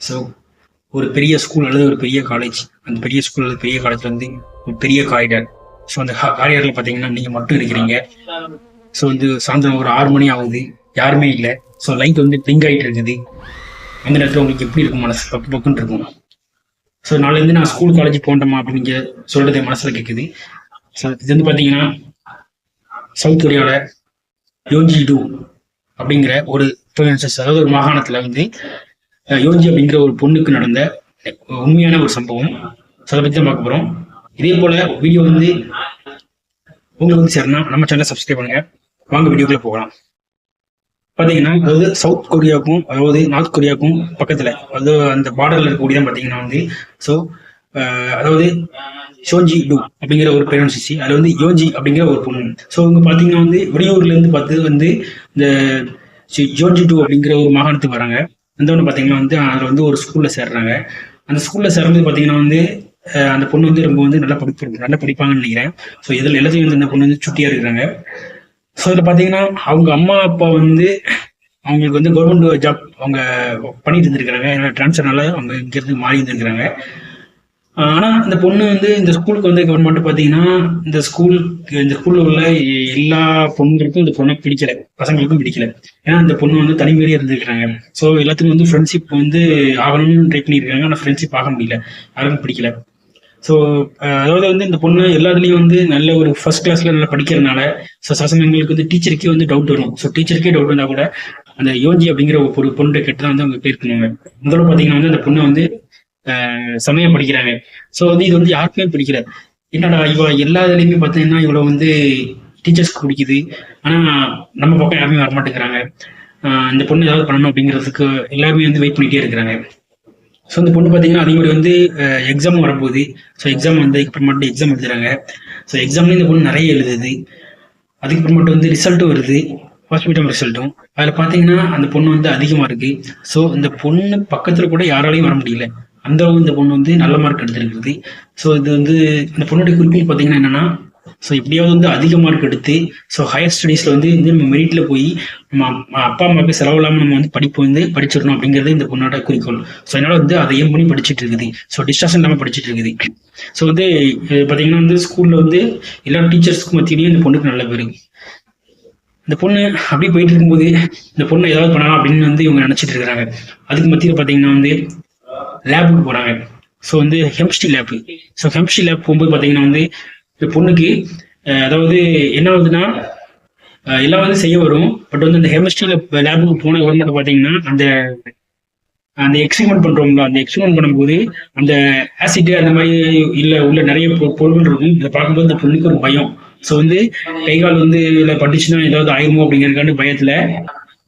So ஒரு பெரிய school அல்லது ஒரு பெரிய காலேஜ், அந்த பெரிய ஸ்கூல் அல்லது பெரிய காலேஜ்ல வந்து ஒரு பெரிய காரிடார். ஸோ அந்த காரிடாரில் பார்த்தீங்கன்னா நீங்கள் மட்டும் இருக்கிறீங்க. ஸோ வந்து சாயந்தரம் ஒரு 6 மணி ஆகுது, யாருமே இல்லை. ஸோ லைட் வந்து பிளிங்க் ஆகிட்டு இருக்குது. அந்த நேரத்தில் உங்களுக்கு எப்படி இருக்கும்? மனசு பக்கு பக்குன்னு இருக்கும். ஸோ நாளைலேருந்து நான் ஸ்கூல் காலேஜ் போகணுமா அப்படின்னு நீங்கள் சொல்றது மனசில் கேட்குது. ஸோ இது வந்து பார்த்தீங்கன்னா சவுத் கொரியாவில் யோன்ஜி-டூ அப்படிங்கிற ஒரு ப்ரொவின்சஸ், அதாவது ஒரு மாகாணத்தில் வந்து யோன்ஜி அப்படிங்கிற ஒரு பொண்ணுக்கு நடந்த உண்மையான ஒரு சம்பவம். அதை பற்றி தான் பார்க்க போகிறோம். இதே போல வீடியோ வந்து உங்களுக்கு வந்து சேரனா நம்ம சேனலை சப்ஸ்கிரைப் பண்ணுங்க. வாங்க வீடியோக்குள்ள போகலாம். பார்த்தீங்கன்னா அதாவது சவுத் கொரியாவுக்கும் அதாவது நார்த் கொரியாவுக்கும் பக்கத்தில், அதாவது அந்த பார்டரில் இருக்கக்கூடியதான் பார்த்தீங்கன்னா வந்து ஸோ அதாவது யோன்ஜி-டூ அப்படிங்கிற ஒரு ப்ரொவின்சி, அதில் வந்து யோன்ஜி அப்படிங்கிற ஒரு பொண்ணு. ஸோ இவங்க பார்த்தீங்கன்னா வந்து வெளியூர்லேருந்து பார்த்து வந்து இந்த யோன்ஜி-டூ அப்படிங்கிற ஒரு மாகாணத்துக்கு வராங்க. வந்தவொன்னு பார்த்தீங்கன்னா வந்து அதில் வந்து ஒரு ஸ்கூலில் சேர்றாங்க. அந்த ஸ்கூலில் சேரும்போது பார்த்தீங்கன்னா வந்து அந்த பொண்ணு வந்து ரொம்ப வந்து நல்லா படிப்பாங்கன்னு நினைக்கிறேன். ஸோ இதில் எல்லாத்தையும் வந்து அந்த பொண்ணு வந்து சுட்டியாக இருக்கிறாங்க. ஸோ இதில் பார்த்தீங்கன்னா அவங்க அம்மா அப்பா வந்து அவங்களுக்கு வந்து கவர்மெண்ட் ஜாப் அவங்க பண்ணிட்டு இருந்திருக்கிறாங்க. ஏன்னா ட்ரான்ஸ்ஃபர்னால அவங்க இங்கேருந்து மாறி இருந்திருக்கிறாங்க. ஆனால் இந்த பொண்ணு வந்து இந்த ஸ்கூலுக்கு வந்து கவர்மெண்ட் பார்த்தீங்கன்னா இந்த ஸ்கூலில் உள்ள எல்லா பொண்ணுங்களுக்கும் இந்த பொண்ணை பிடிக்கல, பசங்களுக்கும் பிடிக்கல. ஏன்னா இந்த பொண்ணு வந்து தனிமையிலே இருந்திருக்கிறாங்க. ஸோ எல்லாத்துக்கும் வந்து ஃப்ரெண்ட்ஷிப் வந்து ஆகணும்னு ட்ரை பண்ணியிருக்காங்க. ஆனால் ஃப்ரெண்ட்ஷிப் ஆக முடியல, யாருக்கும் பிடிக்கல. ஸோ அதாவது வந்து இந்த பொண்ணு எல்லாத்துலேயும் வந்து நல்ல ஒரு ஃபர்ஸ்ட் கிளாஸ்ல நல்லா படிக்கிறதுனால ஸோ சமயங்களுக்கு வந்து டீச்சருக்கே வந்து டவுட் வரும். ஸோ டீச்சருக்கே டவுட் வந்தால் கூட அந்த யோன்ஜி அப்படிங்கிற ஒரு பொண்ணு கிட்ட தான் வந்து அவங்க பேருக்குனாங்க. முதல்ல பார்த்தீங்கன்னா வந்து அந்த பொண்ணை வந்து சமயம் படிக்கிறாங்க. ஸோ வந்து இது வந்து யாருக்குமே பிடிக்கல. என்னடா இவ எல்லா இதுலையுமே பார்த்தீங்கன்னா இவ்வளோ வந்து டீச்சர்ஸ்க்கு பிடிக்குது, ஆனால் நம்ம பக்கம் யாருமே வரமாட்டேங்கிறாங்க. இந்த பொண்ணு ஏதாவது பண்ணணும் அப்படிங்கிறதுக்கு எல்லாருமே வந்து வெயிட் பண்ணிகிட்டே இருக்கிறாங்க. ஸோ இந்த பொண்ணு பார்த்தீங்கன்னா அதே மாதிரி வந்து எக்ஸாம் வரப்போகுது. ஸோ எக்ஸாம் வந்து அப்புறமேட்டு எக்ஸாம் எழுதுறாங்க. ஸோ எக்ஸாம்லேயும் இந்த பொண்ணு நிறைய எழுதுது. அதுக்கப்புறமேட்டு வந்து ரிசல்ட்டும் வருது, ஃபர்ஸ்ட் மீட்டம் ரிசல்ட்டும். அதில் பார்த்தீங்கன்னா அந்த பொண்ணு வந்து அதிகமாக இருக்கு. ஸோ இந்த பொண்ணு பக்கத்தில் கூட யாராலையும் வர முடியல, அந்த இந்த பொண்ணு வந்து நல்ல மார்க் எடுத்துருக்குது. ஸோ இது வந்து இந்த பொண்ணுடைய குறிப்பில் பார்த்தீங்கன்னா என்னன்னா ஸோ எப்படியாவது வந்து அதிக மார்க் எடுத்து ஸோ ஹையர் ஸ்டடீஸில் வந்து நம்ம மெரிட்ல போய் நம்ம அப்பா அம்மாவுக்கு செலவு இல்லாமல் நம்ம வந்து படிப்பு வந்து படிச்சிடணும் அப்படிங்கிறது இந்த பொண்ணோட குறிக்கோள். ஸோ அதனால வந்து அதை ஏன் பண்ணி படிச்சுட்டு இருக்குது. ஸோ டிஸ்ட்ராக்ஷன் இல்லாமல் படிச்சுட்டு இருக்குது. ஸோ வந்து பார்த்தீங்கன்னா வந்து ஸ்கூலில் வந்து எல்லா டீச்சர்ஸ்க்கு மத்தியிலையும் இந்த பொண்ணுக்கு நல்ல பேர். இந்த பொண்ணு அப்படி போயிட்டு இருக்கும்போது இந்த பொண்ணு ஏதாவது பண்ணலாம் அப்படின்னு வந்து இவங்க நினச்சிட்டு இருக்கிறாங்க. அதுக்கு மத்தியில் பார்த்தீங்கன்னா வந்து லேபுக்கு போகிறாங்க. ஸோ வந்து chemistry lab. So chemistry lab போகும்போது பார்த்தீங்கன்னா வந்து இந்த பொண்ணுக்கு அதாவது என்ன ஆகுதுன்னா எல்லாம் வந்து செய்ய வரும். பட் வந்து அந்த கெமிஸ்ட்ரி லேபுக்கு போன கவர்மெண்ட் பார்த்தீங்கன்னா அந்த எக்ஸ்பெரிமெண்ட் பண்ணுறோம்ல, அந்த எக்ஸ்பெரிமெண்ட் பண்ணும்போது அந்த ஆசிட் அந்த மாதிரி இல்லை உள்ள நிறைய பொருட்கள் இருக்கும். இதை பார்க்கும்போது இந்த பொண்ணுக்கு ஒரு பயம். ஸோ வந்து கை கால் வந்து இல்லை பட்டுச்சுன்னா ஏதாவது ஆயிருமோ அப்படிங்கிறதுக்கான பயத்தில்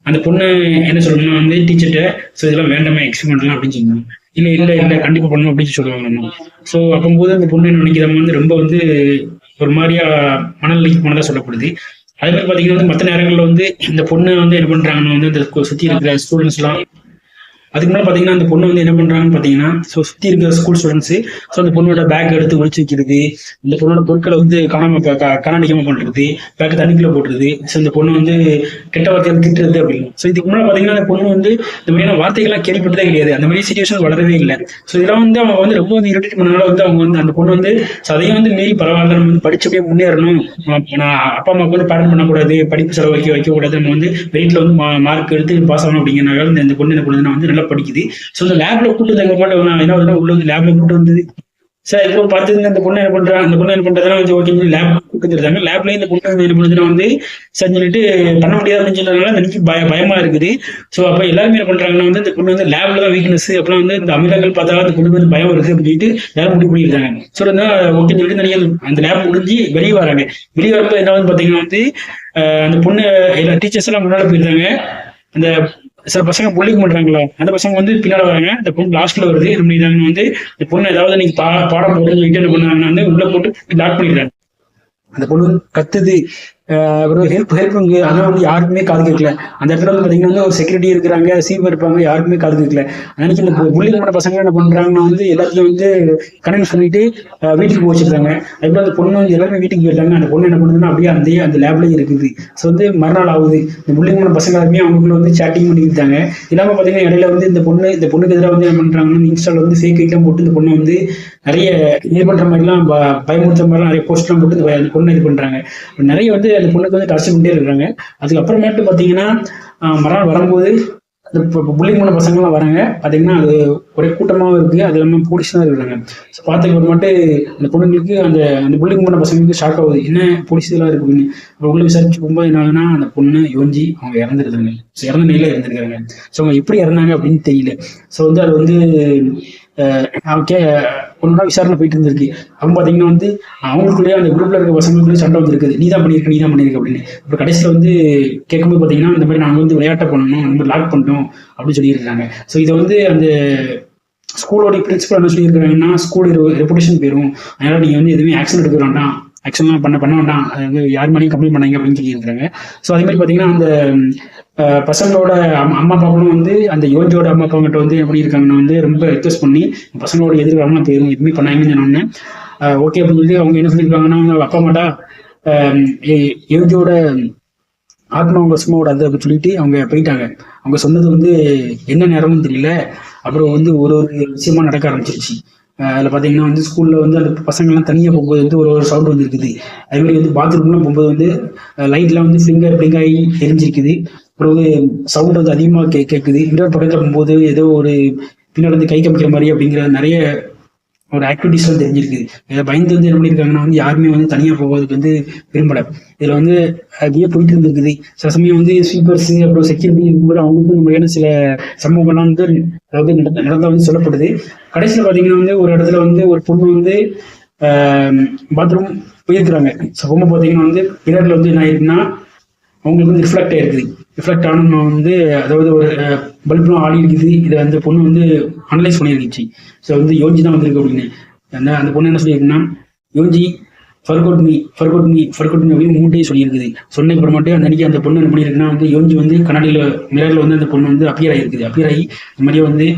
அந்த பொண்ணு என்ன சொல்லணும்னா வந்து டீச்சர்கிட்ட ஸோ இதெல்லாம் வேண்டாமே எக்ஸ்பெரிமெண்ட்லாம் அப்படின்னு சொல்லணும். இல்லை இல்லை இல்லை கண்டிப்பாக பண்ணணும் அப்படின்னு சொல்லுவாங்க நம்ம. ஸோ அப்போது அந்த பொண்ணு என்ன நினைக்கிறவங்க வந்து ரொம்ப வந்து ஒரு மாதிரியா மனநிலைக்கு போனதாக சொல்லப்படுது. அதே மாதிரி பார்த்தீங்கன்னா வந்து மற்ற நேரங்களில் வந்து இந்த பொண்ணு வந்து என்ன பண்ணுறாங்கன்னா வந்து இந்த சுற்றி இருக்கிற ஸ்டூடெண்ட்ஸ்லாம் அதுக்கு முன்னாடி பார்த்தீங்கன்னா அந்த பொண்ணு வந்து என்ன பண்ணுறாங்கன்னு பார்த்தீங்கன்னா ஸோ சுற்றி இருக்கிற ஸ்கூல் ஸ்டூடெண்ட்ஸு ஸோ அந்த பொண்ணோட பேக் எடுத்து ஒழிச்சு வைக்கிறது, இந்த பொண்ணோட பொருட்களை வந்து காணாடிக்காமல் பண்ணுறது, பேக்கை தண்ணிக்குள்ளே போட்டுருது. ஸோ இந்த பொண்ணு வந்து கெட்ட வார்த்தைகள் திட்டுறது அப்படின்னு. ஸோ இதுக்கு முன்னாடி பார்த்தீங்கன்னா அந்த பொண்ணு வந்து இந்த மாதிரியான வார்த்தைகள்லாம் கேள்விப்பட்டதே கிடையாது. அந்த மாதிரி சிச்சுவேஷன் வளரவே இல்லை. ஸோ இதெல்லாம் வந்து அவங்க வந்து ரொம்ப வந்து இரிட்டேட் பண்ணனால வந்து அவங்க வந்து அந்த பொண்ணு வந்து அதையும் வந்து மீறி பரவாயில்ல, நம்ம வந்து படிச்சபடியே முன்னேறணும், நான் அப்பா அம்மாவுக்கு வந்து பேரண்ட் பண்ணக்கூடாது, படிப்பு செலவு வைக்கக்கூடாது, நம்ம வந்து வெயிட்ல வந்து மார்க் எடுத்து பாஸ் ஆகணும் அப்படிங்கிறனால இந்த பொண்ணு என்ன பண்ணுதுன்னா வந்து நல்லா படிக்குது. ஸோ இந்த லேப்ல கூட்டு வந்து என்ன ஆகுதுன்னா உள்ள வந்து லேப்ல கூட்டு வந்தது. சார் இப்போ பார்த்துருந்து அந்த பொண்ணு என்ன பண்றாங்க, அந்த பொண்ணு என்ன பண்றதுனா வந்து ஓகே லேப் கூட்டு வந்துருக்காங்க. லேப்லயும் இந்த பொண்ணு என்ன பண்ணுதுன்னா வந்து செஞ்சுட்டு பண்ண முடியாது அப்படின்னு சொல்றதுனால எனக்கு பயமா இருக்குது. ஸோ அப்போ எல்லாருமே என்ன பண்றாங்கன்னா வந்து இந்த பொண்ணு வந்து லேப்ல தான் வீக்னஸ், அப்புறம் வந்து இந்த அமிலங்கள் பார்த்தா அந்த பொண்ணு வந்து பயம் இருக்கு அப்படின்னு சொல்லிட்டு எல்லாரும் முடிவு பண்ணியிருக்காங்க. ஸோ ஓகேன்னு சொல்லிட்டு நிறைய அந்த லேப் முடிஞ்சு வெளியே வராங்க. வெளியே வரும்போது என்ன வந்து பாத்தீங்கன்னா வந்து அந்த பொண்ணு எல்லா டீச்சர்ஸ் எல்லாம் முன்னாடி போயிருந்தாங்க. அந்த சில பசங்க புள்ளிங் பண்றாங்களா, அந்த பசங்க வந்து பின்னால வராங்க. அந்த பொண்ணு லாஸ்ட்ல வருது. நம்ம இதாங்க வந்து இந்த பொண்ணு ஏதாவது நீங்க பாடம் போட்டு சொல்லிட்டு என்ன பண்ணாங்கன்னா வந்து உள்ள போட்டு லாக் பண்ணிடுறாங்க. அந்த பொண்ணு கத்துது, ஒரு ஹெல்ப்புங்க அதெல்லாம் வந்து யாருக்குமே காது கேட்கல. அந்த இடத்துல வந்து பார்த்தீங்கன்னா வந்து ஒரு செக்யூரிட்டி இருக்கிறாங்க, சீப் இருப்பாங்க, யாருக்குமே காது கேட்கல. அன்னைக்கு இந்த புல்லிங் பண்ண பசங்க என்ன பண்றாங்கன்னா வந்து எல்லாத்தையும் வந்து கன்வின்ஸ் பண்ணிட்டு வீட்டுக்கு போய் வச்சிருக்காங்க. அதுக்கப்புறம் அந்த பொண்ணு வந்து எல்லாருமே வீட்டுக்கு போயிட்டாங்க. அந்த பொண்ணு என்ன பண்ணுதுன்னா அப்படியே அந்த லேப்லயே இருக்குது. ஸோ வந்து மறுநாள் ஆகுது. இந்த புல்லிங் பண்ண பசங்க எல்லாருமே அவங்களுக்குள்ள வந்து சேட்டிங் பண்ணிக்கிட்டாங்க. இல்லாம பார்த்தீங்கன்னா இடையில வந்து இந்த பொண்ணுக்கு எதிராக வந்து என்ன பண்றாங்கன்னா இன்ஸ்டால வந்து ஃபேக் ஐட்டம் போட்டு இந்த பொண்ணை வந்து நிறைய இது பண்ற மாதிரிலாம் பயமுறுத்துற மாதிரிலாம் நிறைய போஸ்ட்லாம் போட்டு அந்த பொண்ணை இது பண்றாங்க. நிறைய வந்து அந்த பொண்ணுக்கு வந்து டார்ச்சர் பண்ணிட்டே இருக்கிறாங்க. அதுக்கப்புறமேட்டு பார்த்தீங்கன்னா மறுநாள் வரும்போது அந்த புல்லிங் பண்ண பசங்கள்லாம் வராங்க. பார்த்தீங்கன்னா அது ஒரே கூட்டமாகவும் இருக்குது. அது இல்லாமல் போலீஸ் தான் இருக்கிறாங்க. ஸோ பார்த்துக்கு அப்புறமேட்டு அந்த பொண்ணுங்களுக்கு அந்த புல்லிங் பண்ண பசங்களுக்கு ஷாக் ஆகுது. என்ன போலீஸ் இதெல்லாம் இருக்கு அப்படின்னு. அப்புறம் உள்ள விசாரிச்சு போகும்போது என்ன ஆகுதுன்னா அந்த பொண்ணு யோஞ்சி அவங்க இறந்துருக்காங்க. ஸோ இறந்த நிலையில இருந்திருக்காங்க. ஸோ அவங்க எப்படி இறந்தாங்க அப்படின்னு தெரியல. ஸோ வந்து அது வந்து அவன் ஒன்றா விசாரணை போயிட்டு இருந்திருக்கு. அவங்க பார்த்தீங்கன்னா வந்து அவங்களுக்குள்ளேயே அந்த குரூப்ல இருக்க பசங்களுக்குள்ளேயே சண்டை வந்துருக்குது. நீ தான் பண்ணியிருக்க அப்படின்னு. அப்புறம் கடைசியில் வந்து கேட்கும்போது பார்த்தீங்கன்னா இந்த மாதிரி நாங்கள் வந்து விளையாட்டை பண்ணணும், இந்த மாதிரி லாக் பண்ணிட்டோம் அப்படின்னு சொல்லியிருக்காங்க. ஸோ இதை வந்து அந்த ஸ்கூலோட பிரின்சிபல் என்ன சொல்லியிருக்காங்கன்னா ஸ்கூல் ரெப்புடேஷன் போயிடும், அதனால நீங்கள் வந்து எதுவுமே ஆக்ஷன் எடுக்க வேண்டாம், ஆக்ஷன்லாம் பண்ண வேண்டாம், அது யார் மேலேயும் கம்ப்ளைண்ட் பண்ணாங்க அப்படின்னு சொல்லியிருக்காங்க. ஸோ அதே மாதிரி பார்த்தீங்கன்னா அந்த பசங்களோட அம்மா அப்பாக்களும் வந்து அந்த யோஜியோட அம்மா அப்பாங்கிட்ட வந்து எப்படி இருக்காங்கன்னா வந்து ரொம்ப ரிக்வஸ்ட் பண்ணி பசங்களோட எதிர்காலம் போயிடும் எதுவுமே பண்ணாங்கன்னு சொன்னோன்னே ஓகே அப்படின்னு சொல்லி அவங்க என்ன சொல்லியிருக்காங்கன்னா அப்பா அம்மாட்டா யோஜியோட ஆத்மா அவங்க சும்மாவோட அது அப்படின்னு சொல்லிட்டு அவங்க போயிட்டாங்க. அவங்க சொன்னது வந்து என்ன நேரம்னு தெரியல. அப்புறம் வந்து ஒரு விஷயமா நடக்க ஆரம்பிச்சிருச்சு. அதில் பார்த்தீங்கன்னா வந்து ஸ்கூலில் வந்து அந்த பசங்கள்லாம் தனியாக போகும்போது வந்து ஒரு சவுண்ட் வந்துருக்குது. அதேமாதிரி வந்து பாத்ரூம்லாம் போகும்போது வந்து லைட்லாம் வந்து ஃபிளிங்க் ஆகி எரிஞ்சிருக்குது. அப்புறம் வந்து சவுண்ட் வந்து அதிகமாக கேட்குது. இன்னொரு பக்கத்தில் போகும்போது ஏதோ ஒரு பின்னாடி வந்து கை காமிக்கிற மாதிரி அப்படிங்கிற நிறைய ஒரு ஆக்டிவிட்டிஸ்லாம் தெரிஞ்சிருக்குது. இதை பயந்து வந்து என்ன பண்ணியிருக்காங்கன்னா வந்து யாருமே வந்து தனியாக போகிறதுக்கு வந்து விரும்பலை. இதில் வந்து அப்படியே போயிட்டு இருந்திருக்குது. சில சமயம் வந்து ஸ்வீப்பர்ஸ் அப்புறம் செக்யூரிட்டி இருக்கும்போது அவங்களுக்கு இந்த மாதிரியான சில சம்பவங்கள்லாம் வந்து அதாவது நடந்தா வந்து சொல்லப்படுது. கடைசியில் பார்த்தீங்கன்னா வந்து ஒரு இடத்துல வந்து ஒரு பொண்ணு வந்து பாத்ரூம் போயிருக்கிறாங்க. ஸோ பொண்ணு பார்த்தீங்கன்னா வந்து பிறரில் வந்து என்ன ஆயிருக்குன்னா அவங்களுக்கு வந்து ரிஃப்ளெக்ட் ஆனோம்னா வந்து அதாவது ஒரு பல்புலாம் ஆடி இருக்குது. இதை அந்த பொண்ணு வந்து அனலைஸ் பண்ணியிருந்துச்சு. ஸோ வந்து யோஞ்சி தான் வந்திருக்கு அப்படின்னு அந்த பொண்ணு என்ன சொல்லியிருக்குன்னா யோஞ்சி ஃபர்கோட் மீ அப்படின்னு 3 days சொல்லியிருக்குது. சொன்னதுக்கு அப்புறமாட்டு அந்த அன்னைக்கு அந்த பொண்ணு என்ன பண்ணியிருக்குன்னா வந்து யோஞ்சி வந்து கண்ணாடியில் மிரரில் வந்து அந்த பொண்ணு வந்து அப்பியர் ஆகி இந்த மாதிரியே வந்து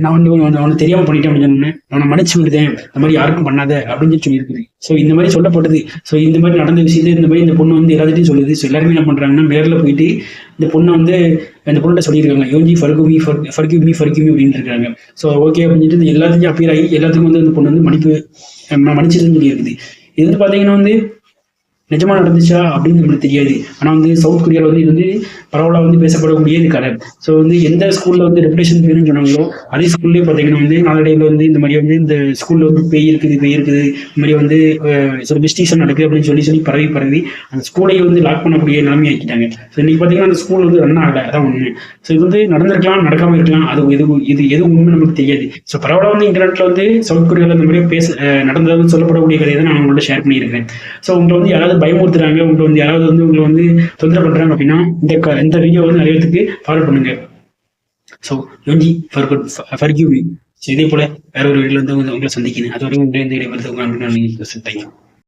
நான் வந்து அவனை தெரியாமல் பண்ணிட்டேன் அப்படின்னு சொன்னேன், அவனை மன்னிச்சு விடுதேன், இந்த மாதிரி யாருக்கும் பண்ணாத அப்படின்னு சொல்லியிருக்குது. ஸோ இந்த மாதிரி சொல்லப்படுது. ஸோ இந்த மாதிரி நடந்த விஷயத்தை இந்த மாதிரி இந்த பொண்ணு வந்து எல்லாத்தையும் சொல்லுது. ஸோ எல்லாருமே என்ன பண்ணுறாங்கன்னா நேரில் போயிட்டு இந்த பொண்ணை வந்து அந்த பொண்ணுகிட்ட சொல்லியிருக்காங்க யோஞ்சி ஃபர்கிவ் மீ அப்படின்னு இருக்காங்க. ஸோ ஓகே அப்படின்னு சொல்லிட்டு எல்லாத்தையும் அப்பியர் ஆகி எல்லாத்துக்கும் வந்து அந்த பொண்ணு வந்து மன்னிச்சதுன்னு சொல்லியிருக்குது. இது வந்து பார்த்தீங்கன்னா வந்து நிஜமா நடந்துச்சா அப்படின்னு நம்மளுக்கு தெரியாது. ஆனால் வந்து சவுத் கொரியாவில் வந்து இது வந்து பரவலாக வந்து பேசப்படக்கூடிய இது கதை. ஸோ வந்து எந்த ஸ்கூலில் வந்து ரெப்புடேஷன் பேருன்னு சொன்னாங்களோ அதே ஸ்கூல்லேயே பார்த்தீங்கன்னா வந்து நாளடைவில் வந்து இந்த மாதிரி வந்து இந்த ஸ்கூலில் வந்து பேய் இருக்குது இந்த மாதிரி வந்து சில மிஸ்டேக்ஸ் நடக்குது அப்படின்னு சொல்லி பரவி அந்த ஸ்கூலையே வந்து லாக் பண்ணக்கூடிய நிலைமை ஆக்கிட்டாங்க. ஸோ இன்னைக்கு பார்த்தீங்கன்னா அந்த ஸ்கூல் வந்து ரன் ஆகலை, அதான் உண்மை. ஸோ இது வந்து நடந்திருக்கலாம், நடக்காமல் இருக்கலாம், அது எது உண்மை நமக்கு தெரியாது. ஸோ பரவலாக வந்து இன்டர்நெட்டில் வந்து சவுத் கொரியாவில் இந்த மாதிரி நடந்தது சொல்லப்படக்கூடிய கதையை தான் நான் உங்கள்கிட்ட ஷேர் பண்ணியிருக்கிறேன். ஸோ உங்களை வந்து யாராவது பயமுறுத்துறாங்க, உங்களை வந்து யாராவது வந்து உங்களை வந்து தொந்தரவு பண்றாங்க அப்படின்னா இந்த வீடியோ வந்து நிறைய பேருக்கு ஃபாலோ பண்ணுங்க. ஸோ யோஞ்சி ஃபர்கிவ் மீ. இதே போல வேற ஒரு வீடியோல வந்து உங்களை சந்திக்கிறேன். அது வரைக்கும் இந்த இடைவெளி உங்க